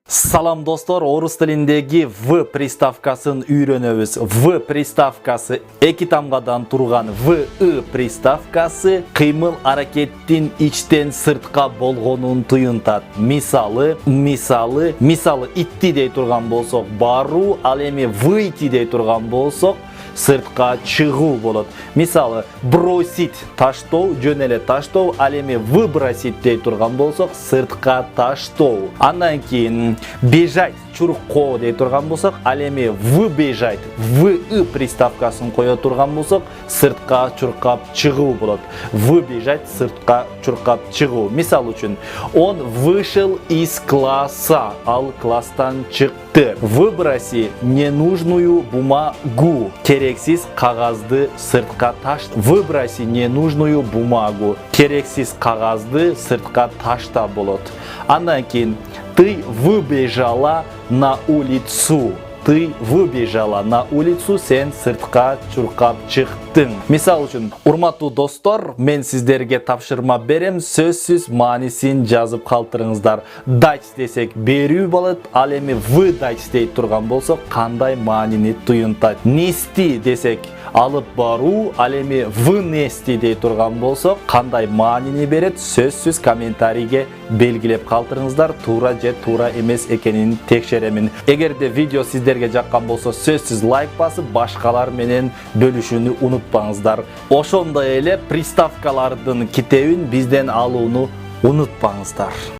Салам достор, орус тилиндеги в приставкасын үйрөнөбүз. В приставкасы эки тамгадан турган в приставкасы кыймыл аракеттин ичтен сыртка болгонун туюнтат. Мисалы итти дей турган болсок баруу, ал эми в ити дей турган болсок сыртка чыгуу болот. Мисалы бросить таштоо, жөн эле таштоо, ал эми выбросить дей турган болсок сыртка таштоо. Андан кийин бежать чуркоо дей турган болсок, ал эми выбежать в приставкасын кое турган болсок сыртка чуркап чыгуу болот. Выбежать сыртка чуркап чыгуу. Мисал үчүн, он вышел из класса, ал класстан чыкты. Выброси ненужную бумагу, керексиз кагазды сыртка ташта. Выброси ненужную бумагу, керексиз кагазды сыртка ташта болот. Андан кийин ты выбежала на улицу. Ты выбежала на улицу, сен сыртка чуркап чыктың. Мисал үчүн, урматтуу достор, мен сиздерге тапшырма берем, сөзсүз маанисин жазып калтырыңыздар. Дач десек берүү болот, ал эми выдач дей турган болсок кандай маанини туюнтат. Нести десек алып баруу, ал эми вынести дей турган болсок кандай маанини берет, сөзсүз комментарийге белгилеп калтырыңыздар. Туура же туура эмес экенин текшеремин. Эгерде видео сиздерге жаккан болсо сөзсүз лайк басып, башкалар менен бөлүшүүнү унутпаңыздар. Ошондой эле приставкалардын китебин бизден алууну унутпаңыздар.